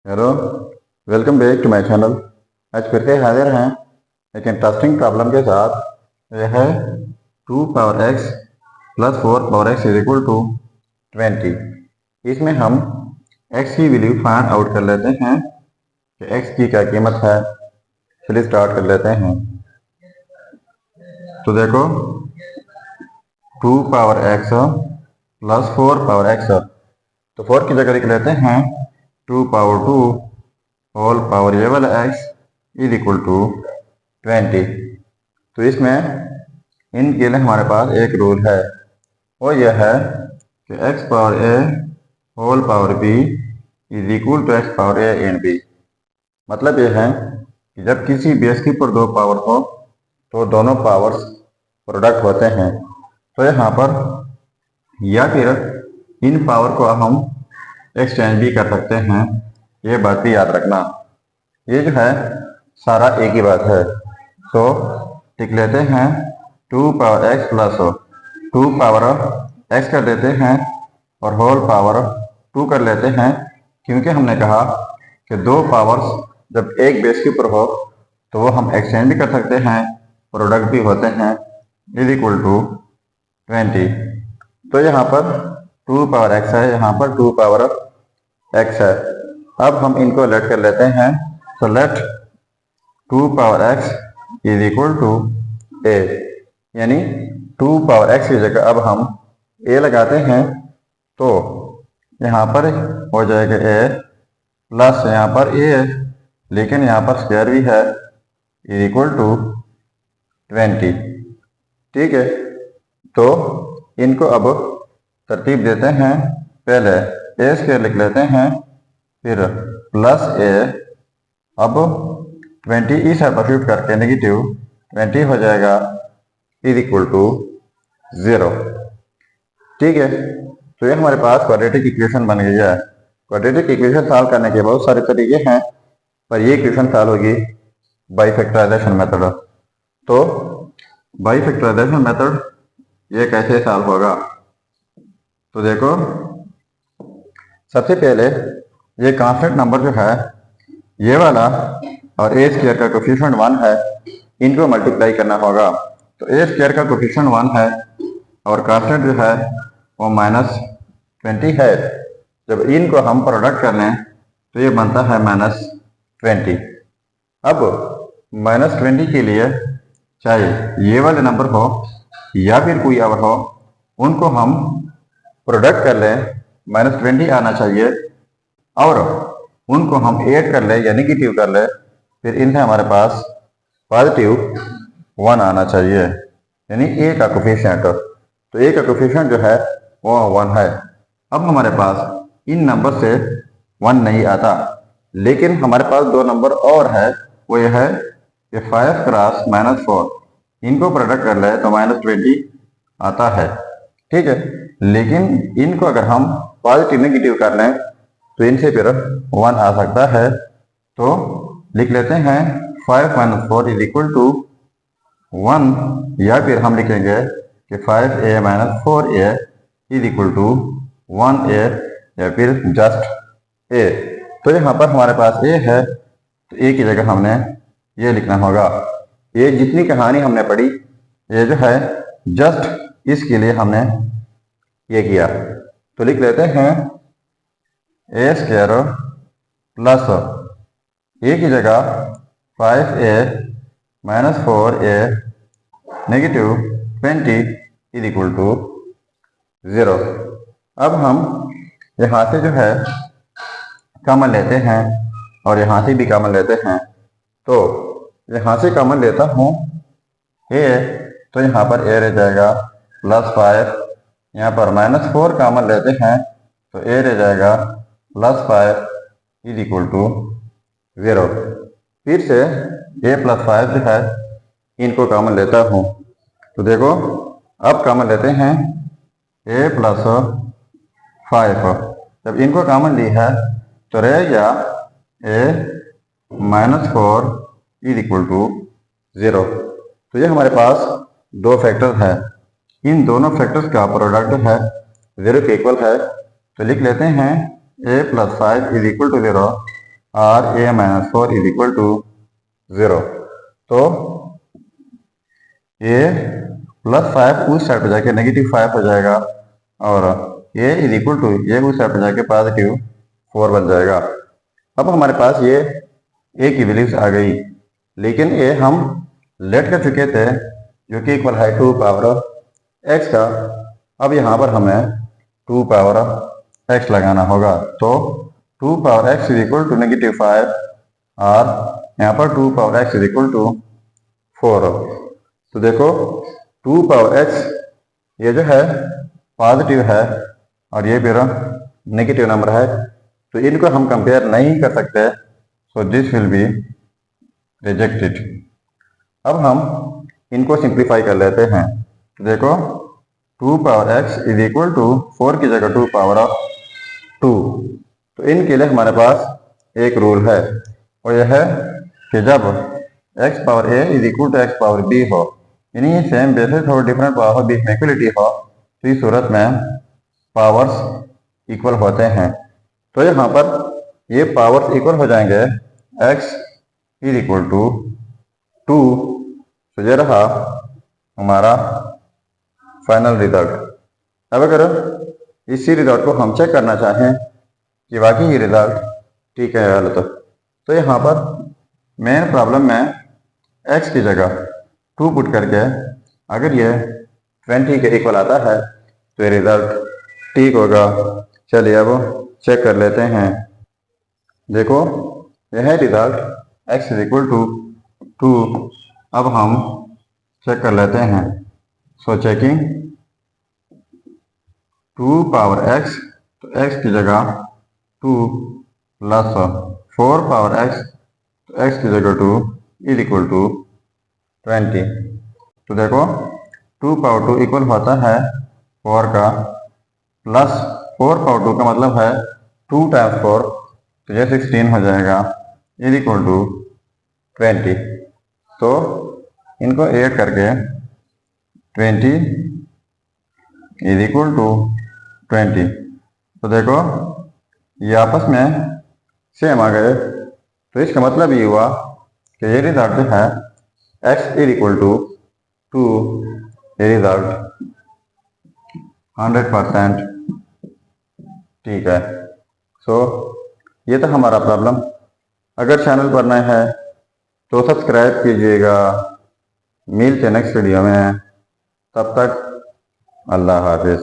Hello, welcome back to my channel. आज फिर से हाजिर हैं एक इंटरेस्टिंग प्रॉब्लम के साथ। यह है 2 power x plus 4 power x is equal to 20। इसमें हम x की वैल्यू फाइंड आउट कर लेते हैं कि x की क्या कीमत है। चलिए स्टार्ट कर लेते हैं। तो देखो 2 power x plus 4 power x, तो 4 की जगह लिख लेते हैं 2 पावर 2 होल पावर ये वाला x इज इक्वल टू 20। तो इसमें इनके लिए हमारे पास एक रूल है, वो यह है कि x power a whole power b is equal to x power a in b। मतलब यह है कि जब किसी बेस के ऊपर दो पावर हो तो दोनों पावर्स प्रोडक्ट होते हैं। तो यहाँ पर या फिर इन पावर को हम एक्सचेंज भी कर सकते हैं, ये बात भी याद रखना। ये जो है सारा एक ही बात है। तो लिख लेते हैं 2 power x plus 2 power x कर देते हैं और होल पावर 2 कर लेते हैं, क्योंकि हमने कहा कि दो पावर्स जब एक बेस के ऊपर हो तो वो हम एक्सचेंज भी कर सकते हैं, प्रोडक्ट भी होते हैं, इज इक्वल टू 20। तो यहाँ पर 2 पावर x है, यहाँ पर 2 पावर x है। अब हम इनको लेट कर लेते हैं। तो let 2 power x is equal to a, यानी 2 पावर x की जगह अब हम a लगाते हैं। तो यहाँ पर हो जाएगा a प्लस यहाँ पर a है, लेकिन यहाँ पर स्क्वायर भी है, इज इक्वल टू 20। ठीक है, तो इनको अब तरतीब देते हैं। पहले a स्क्वायर लिख लेते हैं, फिर प्लस a, अब 20 इस साइड पर शिफ्ट करके नेगेटिव 20 हो जाएगा, इज इक्वल टू 0। ठीक है, तो ये हमारे पास क्वाड्रेटिक इक्वेशन बन गई है। क्वाड्रेटिक इक्वेशन सॉल्व करने के बहुत सारे तरीके हैं, पर ये इक्वेशन सॉल्व होगी बाई फैक्टराइजेशन मेथड। तो बाई फैक्टराइजेशन मेथड ये कैसे सॉल्व होगा, तो देखो सबसे पहले ये कांस्टेंट नंबर जो है ये वाला और ए स्क्वायर का कोफिशिएंट 1 है, इनको मल्टीप्लाई करना होगा। तो ए स्क्वायर का कोफिशिएंट 1 है और कांस्टेंट जो है वो -20 है। जब इनको हम प्रोडक्ट कर लें तो ये बनता है -20। अब -20 के लिए चाहे ये वाले नंबर हो या फिर कोई और हो, उनको हम प्रोडक्ट कर लें, -20 आना चाहिए, और उनको हम ऐड कर ले या नेगेटिव कर ले, फिर इनसे हमारे पास पॉजिटिव 1 आना चाहिए, यानी ए का कोफिशिएंट। तो ए का कोफिशिएंट जो है वो 1 है। अब हमारे पास इन नंबर से 1 नहीं आता, लेकिन हमारे पास दो नंबर और है, वो यह है कि 5 क्रॉस -4, इनको प्रोडक्ट कर ले तो -20 आता है। ठीक है, लेकिन इनको अगर हम पॉजिटिव नेगेटिव कर लें तो इनसे फिर 1 आ सकता है। तो लिख लेते हैं 5 - 4 इज इक्वल टू 1, या फिर हम लिखेंगे कि 5a - 4a is equal to 1a, या फिर जस्ट a। तो यहाँ पर हमारे पास a है, तो a की जगह हमने ये लिखना होगा। ये जितनी कहानी हमने पढ़ी, ये जो है जस्ट इसके लिए हमने ये किया। तो लिख लेते हैं ए स्क्वायर प्लस ए की जगह 5a - 4a negative 20 is equal to 0। अब हम यहाँ से जो है कॉमन लेते हैं और यहाँ से भी कॉमन लेते हैं। तो यहाँ से कॉमन लेता हूँ a, तो यहाँ पर a रह जाएगा +5, यहाँ पर -4 कॉमन लेते हैं तो a रह जाएगा +5 इज इक्वल टू 0। फिर से a + 5 जो है इनको कॉमन लेता हूँ। तो देखो अब कॉमन लेते हैं a + 5, जब इनको कॉमन ली है तो रह गया a -4 इज इक्वल टू 0। तो ये हमारे पास दो फैक्टर है, इन दोनों फैक्टर्स का प्रोडक्ट है 0 के इक्वल है। तो लिख लेते हैं a + 5 इज इक्वल टू 0, और a minus 4 is equal to 0। तो a प्लस 5 उस साइड पर जाके नेगेटिव 5 हो जाएगा और a इज इक्वल टू ये उस साइड पर जाके पॉजिटिव 4 बन जाएगा। अब हमारे पास ये a की वैल्यूज आ गई, लेकिन ये हम लेट कर चुके थे जो कि इक्वल है 2 पावर x का। अब यहाँ पर हमें 2 पावर x लगाना होगा। तो 2 power x is equal to negative 5 और यहाँ पर 2 power x is equal to 4। तो देखो 2 पावर x ये जो है पॉजिटिव है और ये मेरा नेगेटिव नंबर है, तो इनको हम कंपेयर नहीं कर सकते। So this will be rejected. अब हम इनको सिंप्लीफाई कर लेते हैं। तो देखो 2 power x is equal to 4 की जगह 2 पावर 2। तो इनके लिए हमारे पास एक रूल है और यह है कि जब x power a is equal to x power b हो, यानी ये सेम बेसिस और डिफरेंट पावर बीच में इक्वलिटी हो, तो इस सूरत में पावर्स इक्वल होते हैं। तो यहाँ पर ये पावर्स इक्वल हो जाएंगे x इज इक्वल टू 2। तो ये रहा हमारा फाइनल रिजल्ट। अब अगर इसी रिजल्ट को हम चेक करना चाहें कि वाकई ये रिजल्ट ठीक है या गलत, तो यहाँ पर मेन प्रॉब्लम में x की जगह 2 पुट करके अगर ये 20 के इक्वल आता है तो ये रिजल्ट ठीक होगा। चलिए अब चेक कर लेते हैं। देखो यह है result x is equal to 2। अब हम चेक कर लेते हैं। सो चेकिंग 2 पावर x, तो x की जगह 2 प्लस 4 पावर x, तो x की जगह 2 इज इक्वल टू 20। तो देखो 2 पावर 2 इक्वल होता है 4 का, प्लस 4 पावर 2 का मतलब है 2 टाइम्स 4, तो ये 16 हो जाएगा इज इक्वल टू 20। तो इनको ऐड करके 20 इज इक्वल टू 20। तो देखो ये आपस में सेम आ गए, तो इसका मतलब ये हुआ कि ये रिजल्ट जो है x इज इक्वल टू 2, ये रिजल्ट 100% ठीक है। सो ये था हमारा प्रॉब्लम। अगर चैनल पर नए हैं तो सब्सक्राइब कीजिएगा। मिलते हैं नेक्स्ट वीडियो में, तब तक अल्लाह हाफिज़।